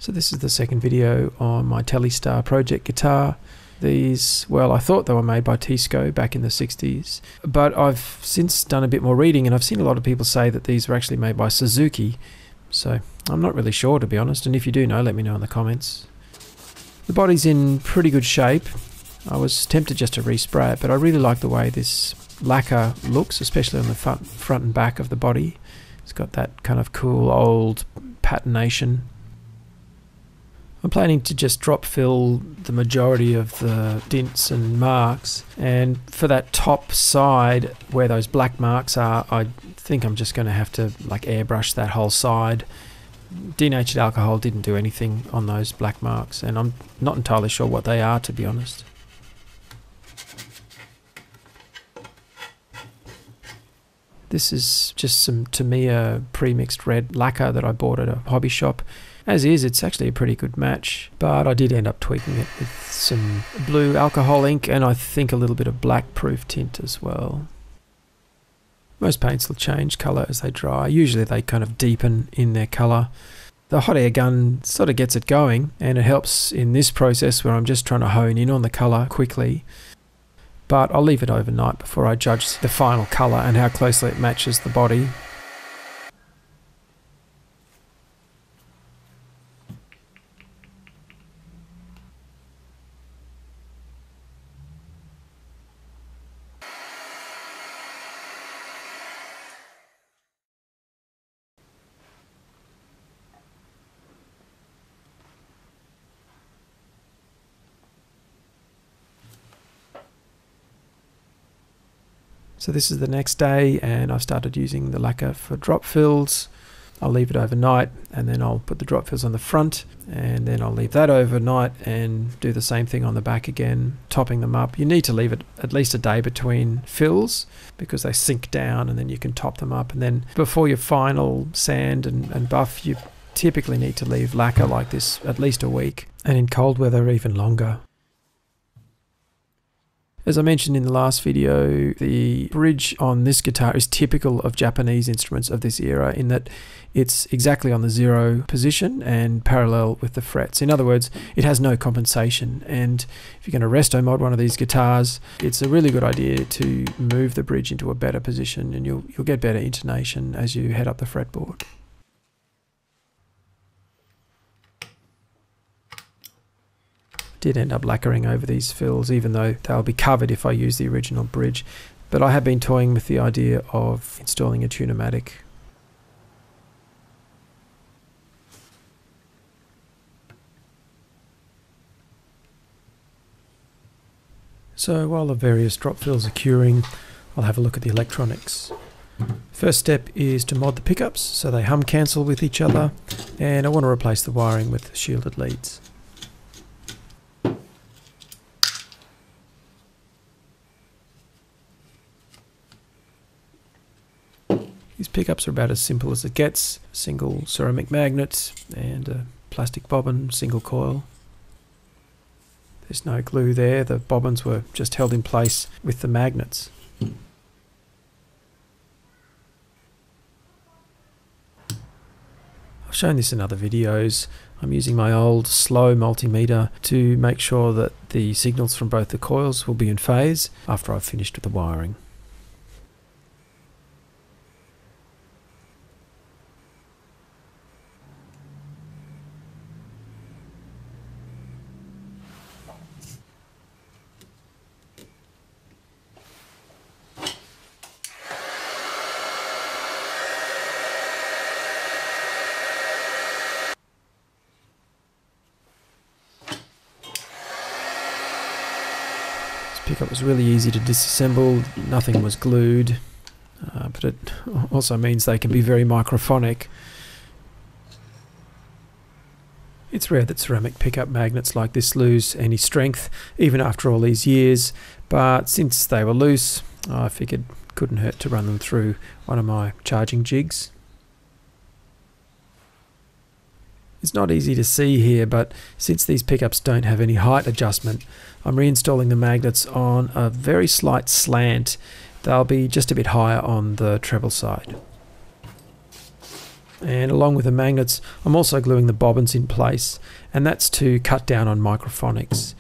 So this is the second video on my Telestar Project guitar. These, well, I thought they were made by Teisco back in the 60s, but I've since done a bit more reading and I've seen a lot of people say that these were actually made by Suzuki. So I'm not really sure, to be honest, and if you do know, let me know in the comments. The body's in pretty good shape. I was tempted just to respray it, but I really like the way this lacquer looks, especially on the front and back of the body. It's got that kind of cool old patination. I'm planning to just drop fill the majority of the dints and marks, and for that top side where those black marks are, I think I'm just going to have to like airbrush that whole side. Denatured alcohol didn't do anything on those black marks, and I'm not entirely sure what they are, to be honest. This is just some Tamiya pre-mixed red lacquer that I bought at a hobby shop. As is, it's actually a pretty good match, but I did end up tweaking it with some blue alcohol ink and I think a little bit of black proof tint as well. Most paints will change colour as they dry. Usually they kind of deepen in their colour. The hot air gun sort of gets it going, and it helps in this process where I'm just trying to hone in on the colour quickly. But I'll leave it overnight before I judge the final colour and how closely it matches the body. So this is the next day and I've started using the lacquer for drop fills. I'll leave it overnight and then I'll put the drop fills on the front, and then I'll leave that overnight and do the same thing on the back again, topping them up. You need to leave it at least a day between fills because they sink down, and then you can top them up. And then before your final sand and buff, you typically need to leave lacquer like this at least a week, and in cold weather even longer. As I mentioned in the last video, the bridge on this guitar is typical of Japanese instruments of this era in that it's exactly on the 0 position and parallel with the frets. In other words, it has no compensation, and if you're going to resto mod one of these guitars, it's a really good idea to move the bridge into a better position, and you'll get better intonation as you head up the fretboard. Did end up lacquering over these fills, even though they'll be covered if I use the original bridge, but I have been toying with the idea of installing a Tune-o-matic. So while the various drop fills are curing, I'll have a look at the electronics. First step is to mod the pickups so they hum cancel with each other, and I want to replace the wiring with shielded leads. These pickups are about as simple as it gets. A single ceramic magnet and a plastic bobbin, single coil. There's no glue there, the bobbins were just held in place with the magnets. I've shown this in other videos. I'm using my old slow multimeter to make sure that the signals from both the coils will be in phase after I've finished with the wiring. Pickup was really easy to disassemble, nothing was glued, but it also means they can be very microphonic. It's rare that ceramic pickup magnets like this lose any strength even after all these years, but since they were loose, I figured it couldn't hurt to run them through one of my charging jigs. It's not easy to see here, but since these pickups don't have any height adjustment, I'm reinstalling the magnets on a very slight slant. They'll be just a bit higher on the treble side. And along with the magnets, I'm also gluing the bobbins in place, and that's to cut down on microphonics.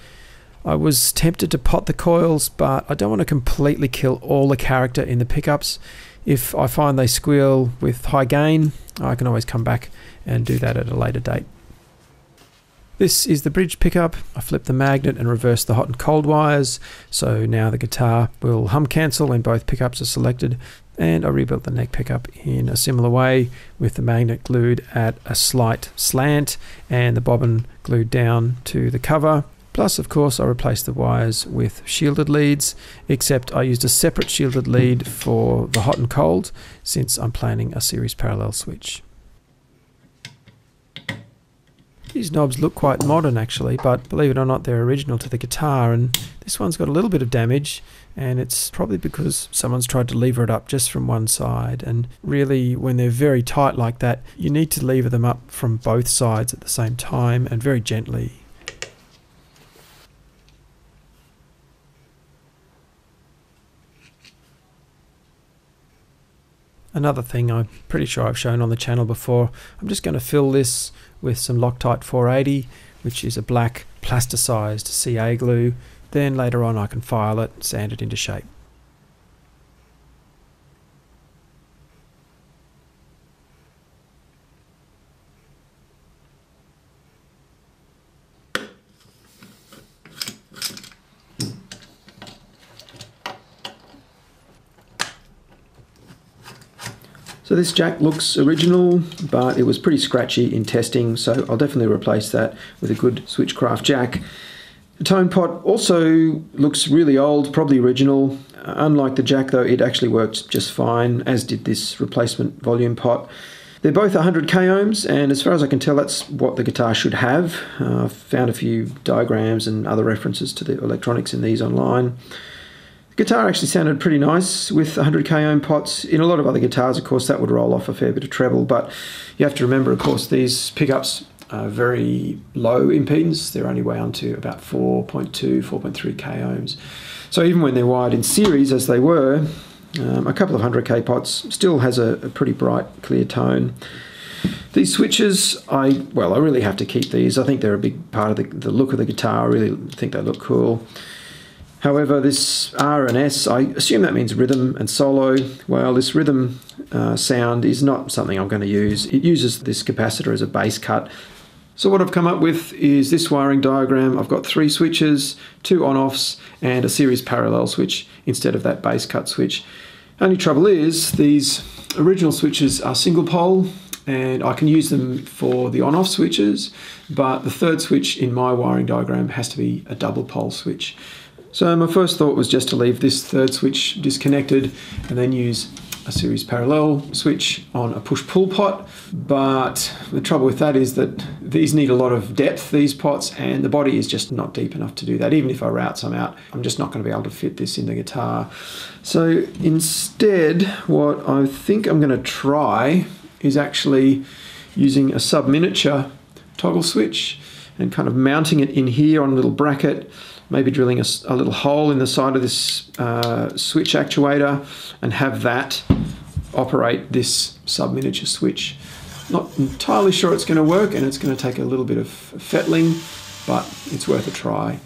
I was tempted to pot the coils, but I don't want to completely kill all the character in the pickups. If I find they squeal with high gain, I can always come back and do that at a later date. This is the bridge pickup. I flip the magnet and reverse the hot and cold wires, so now the guitar will hum cancel and both pickups are selected. And I rebuilt the neck pickup in a similar way, with the magnet glued at a slight slant and the bobbin glued down to the cover. Plus, of course, I replaced the wires with shielded leads, except I used a separate shielded lead for the hot and cold, since I'm planning a series parallel switch. These knobs look quite modern actually, but believe it or not, they're original to the guitar, and this one's got a little bit of damage, and it's probably because someone's tried to lever it up just from one side. And really, when they're very tight like that, you need to lever them up from both sides at the same time and very gently. Another thing I'm pretty sure I've shown on the channel before, I'm just going to fill this with some Loctite 480, which is a black plasticized CA glue. Then later on I can file it, sand it into shape. So this jack looks original, but it was pretty scratchy in testing, so I'll definitely replace that with a good Switchcraft jack. The tone pot also looks really old, probably original. Unlike the jack though, it actually works just fine, as did this replacement volume pot. They're both 100 k ohms, and as far as I can tell, that's what the guitar should have. I've found a few diagrams and other references to the electronics in these online. The guitar actually sounded pretty nice with 100 k ohm pots. In a lot of other guitars, of course, that would roll off a fair bit of treble, but you have to remember, of course, these pickups are very low impedance. They're only wound to about 4.2, 4.3 k ohms. So even when they're wired in series, as they were, a couple of 100k pots still has a pretty bright, clear tone. These switches, I really have to keep these. I think they're a big part of the look of the guitar. I really think they look cool. However, this R and S, I assume that means rhythm and solo. Well, this rhythm sound is not something I'm going to use. It uses this capacitor as a bass cut. So what I've come up with is this wiring diagram. I've got 3 switches, 2 on-offs, and a series parallel switch instead of that bass cut switch. Only trouble is, these original switches are single pole, and I can use them for the on-off switches, but the third switch in my wiring diagram has to be a double pole switch. So my first thought was just to leave this third switch disconnected and then use a series parallel switch on a push-pull pot. But the trouble with that is that these need a lot of depth, these pots, and the body is just not deep enough to do that. Even if I route some out, I'm just not going to be able to fit this in the guitar. So instead, what I think I'm going to try is actually using a sub-miniature toggle switch and kind of mounting it in here on a little bracket, maybe drilling a little hole in the side of this switch actuator, and have that operate this sub-miniature switch. Not entirely sure it's going to work, and it's going to take a little bit of fettling, but it's worth a try.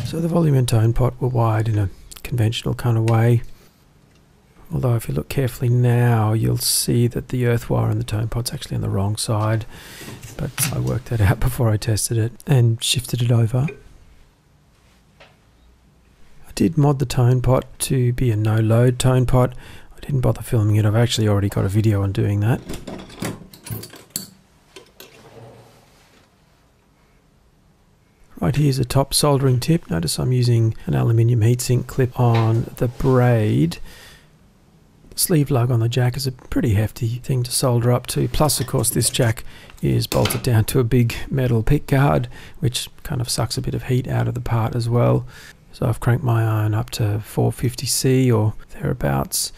So the volume and tone pot were wired in a conventional kind of way. Although if you look carefully now, you'll see that the earth wire on the tone pot's actually on the wrong side. But I worked that out before I tested it and shifted it over. I did mod the tone pot to be a no-load tone pot. I didn't bother filming it. I've actually already got a video on doing that. Right, here's a top soldering tip. Notice I'm using an aluminium heatsink clip on the braid. sleeve lug on the jack is a pretty hefty thing to solder up to. Plus, of course, this jack is bolted down to a big metal pick guard, which kind of sucks a bit of heat out of the part as well. So I've cranked my iron up to 450C or thereabouts,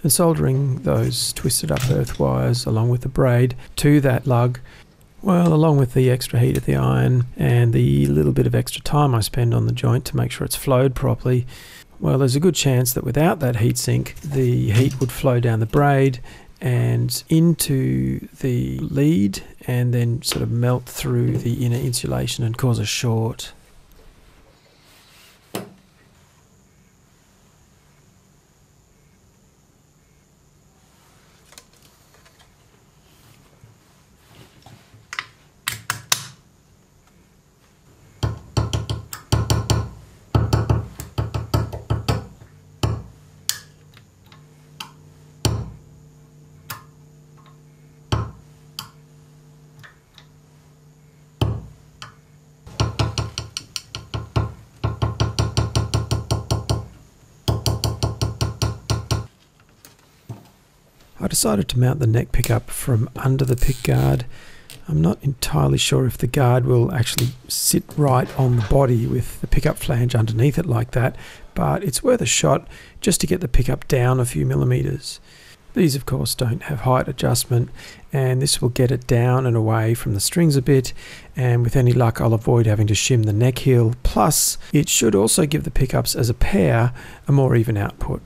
and soldering those twisted up earth wires along with the braid to that lug, well, along with the extra heat of the iron and the little bit of extra time I spend on the joint to make sure it's flowed properly, well, there's a good chance that without that heat sink, the heat would flow down the braid and into the lead and then sort of melt through the inner insulation and cause a short. I decided to mount the neck pickup from under the pick guard. I'm not entirely sure if the guard will actually sit right on the body with the pickup flange underneath it like that, but it's worth a shot just to get the pickup down a few millimeters. These of course don't have height adjustment, and this will get it down and away from the strings a bit, and with any luck I'll avoid having to shim the neck heel. Plus it should also give the pickups as a pair a more even output.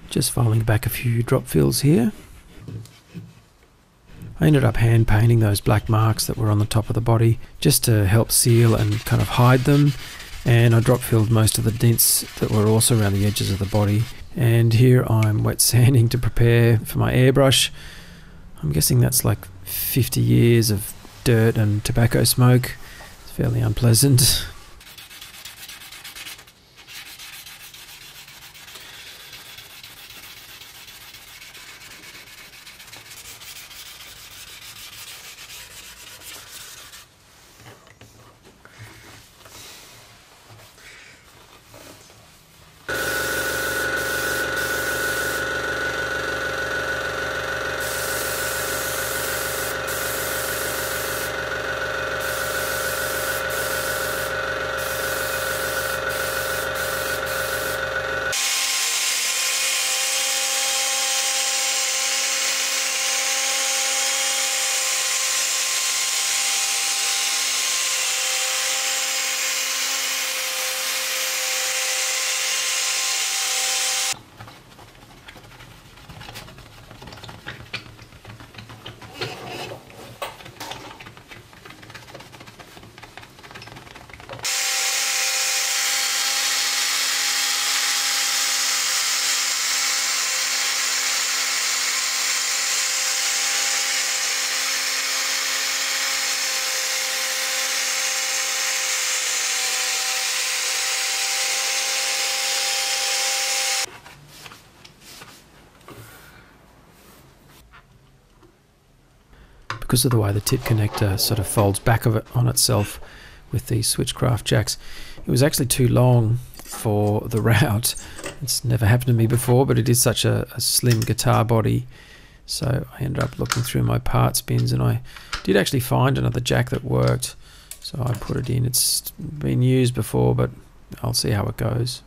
Just filing back a few drop fills here. I ended up hand painting those black marks that were on the top of the body just to help seal and kind of hide them, and I drop filled most of the dents that were also around the edges of the body. And here I'm wet sanding to prepare for my airbrush. I'm guessing that's like 50 years of dirt and tobacco smoke. It's fairly unpleasant. because of the way the tip connector sort of folds back of it on itself with these Switchcraft jacks. It was actually too long for the route. It's never happened to me before, but it is such a slim guitar body. So I ended up looking through my parts bins, and I did actually find another jack that worked. So I put it in. It's been used before, but I'll see how it goes.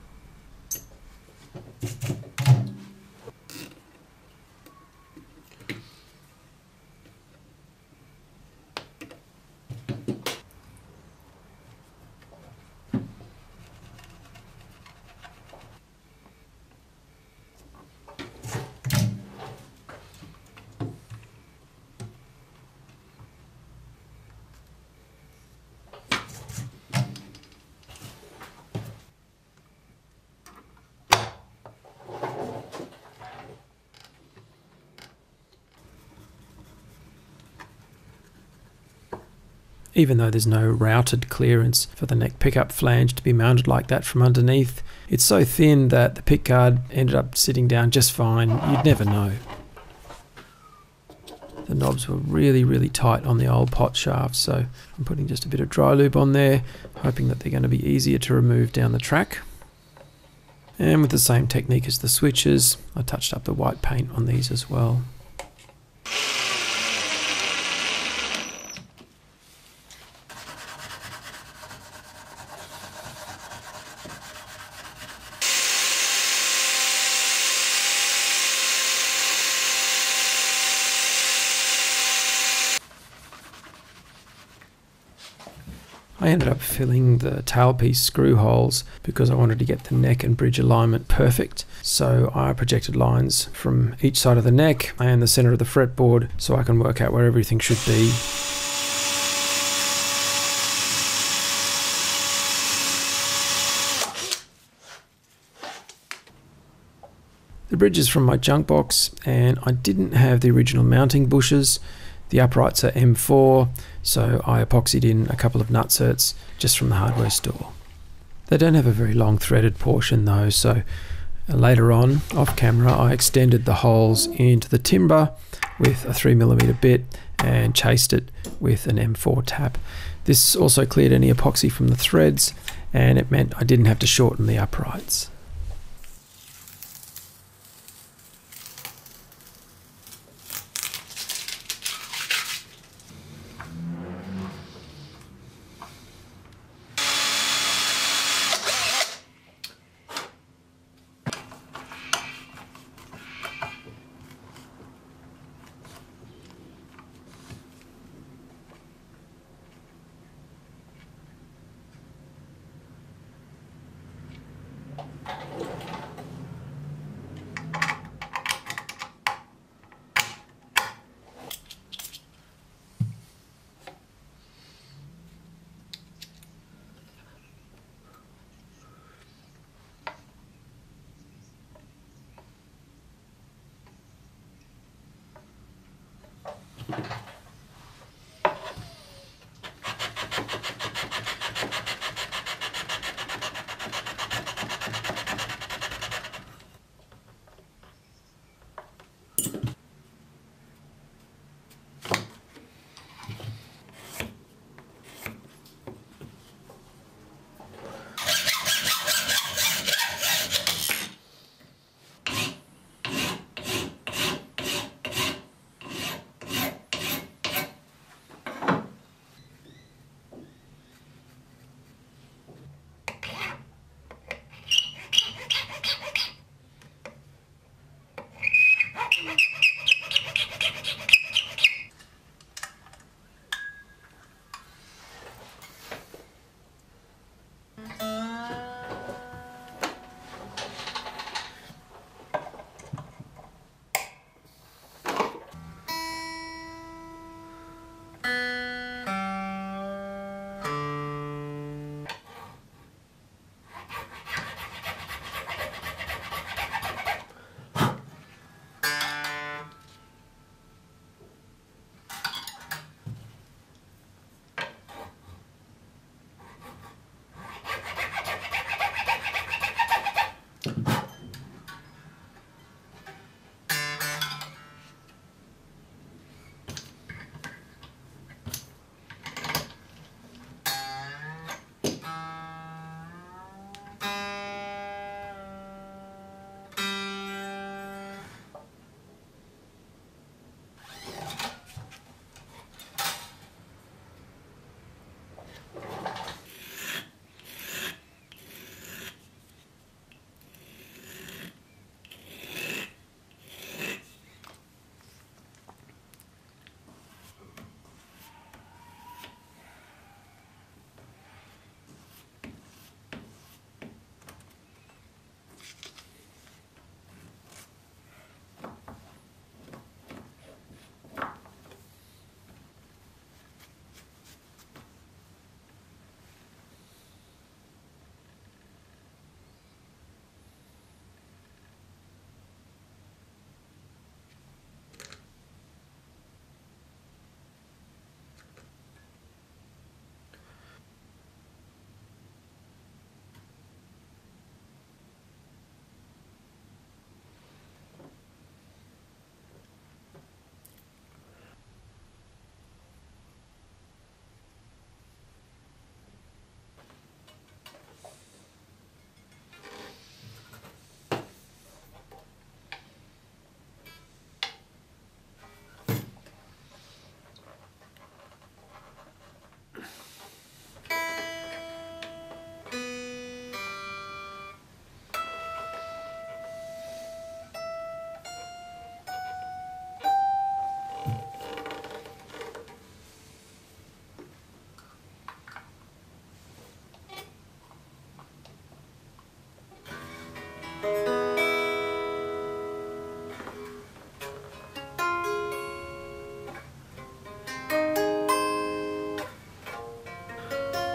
Even though there's no routed clearance for the neck pickup flange to be mounted like that from underneath, it's so thin that the pickguard ended up sitting down just fine. You'd never know. The knobs were really tight on the old pot shaft, so I'm putting just a bit of dry lube on there, hoping that they're going to be easier to remove down the track. And with the same technique as the switches, I touched up the white paint on these as well. I ended up filling the tailpiece screw holes because I wanted to get the neck and bridge alignment perfect. So I projected lines from each side of the neck and the center of the fretboard so I can work out where everything should be. The bridge is from my junk box, and I didn't have the original mounting bushes. The uprights are M4, so I epoxied in a couple of nutserts just from the hardware store. They don't have a very long threaded portion though, so later on, off camera, I extended the holes into the timber with a 3mm bit and chased it with an M4 tap. This also cleared any epoxy from the threads, and it meant I didn't have to shorten the uprights.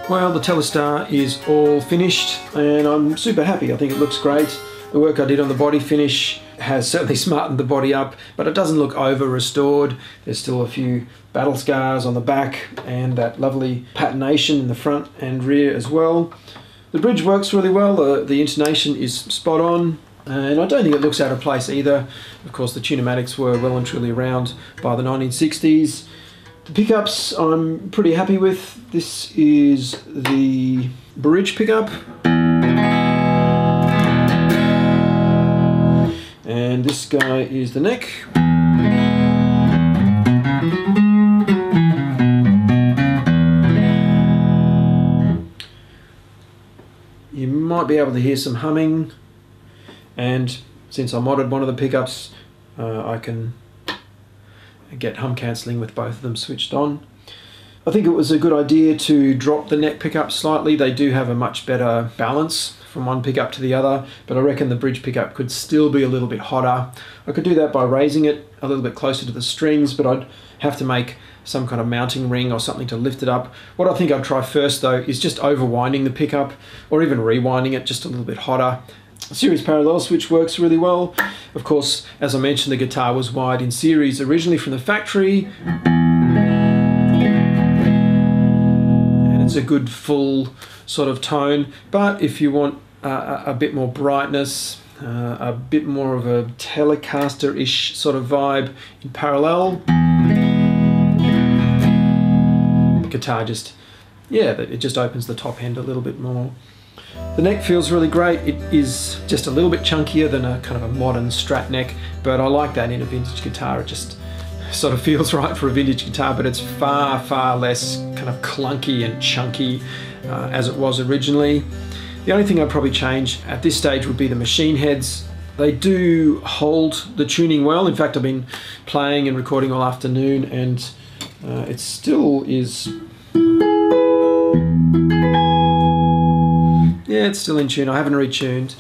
Well, the Telestar is all finished and I'm super happy. I think it looks great. The work I did on the body finish has certainly smartened the body up, but it doesn't look over restored. There's still a few battle scars on the back and that lovely patination in the front and rear as well. The bridge works really well. The intonation is spot on, and I don't think it looks out of place either. Of course, the Tune-o-matics were well and truly around by the 1960s. The pickups I'm pretty happy with. This is the bridge pickup. And this guy is the neck. You might be able to hear some humming, and since I modded one of the pickups, I can get hum cancelling with both of them switched on. I think it was a good idea to drop the neck pickup slightly. They do have a much better balance from one pickup to the other, but I reckon the bridge pickup could still be a little bit hotter. I could do that by raising it a little bit closer to the strings, but I'd have to make some kind of mounting ring or something to lift it up. What I think I'd try first though is just overwinding the pickup, or even rewinding it just a little bit hotter. A series parallel switch works really well. Of course, as I mentioned, the guitar was wired in series originally from the factory. And it's a good full sort of tone, but if you want a bit more brightness, a bit more of a Telecaster-ish sort of vibe in parallel, the guitar just, yeah, it just opens the top end a little bit more. The neck feels really great. It is just a little bit chunkier than a kind of a modern Strat neck, but I like that in a vintage guitar. It just sort of feels right for a vintage guitar, but it's far, far less kind of clunky and chunky as it was originally. The only thing I'd probably change at this stage would be the machine heads. They do hold the tuning well. In fact, I've been playing and recording all afternoon, and it still is... Yeah, it's still in tune. I haven't retuned,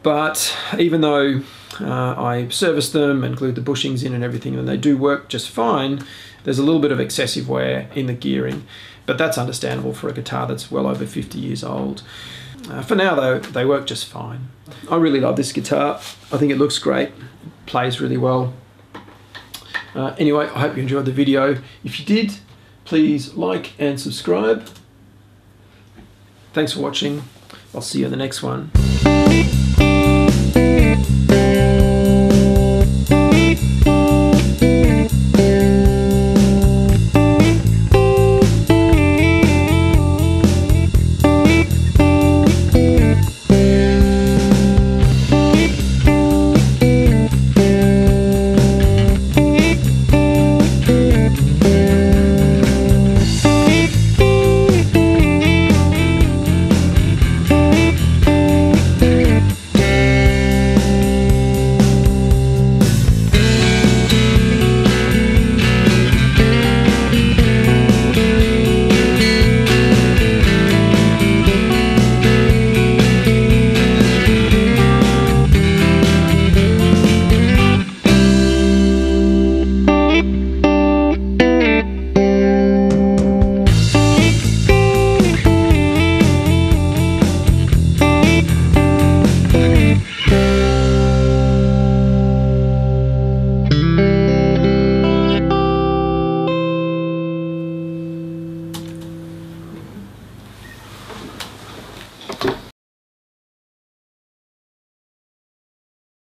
but even though I serviced them and glued the bushings in and everything, and they do work just fine, there's a little bit of excessive wear in the gearing, but that's understandable for a guitar that's well over 50 years old. For now though, they work just fine. I really love this guitar. I think it looks great, it plays really well. Anyway, I hope you enjoyed the video. If you did, please like and subscribe. Thanks for watching. I'll see you in the next one.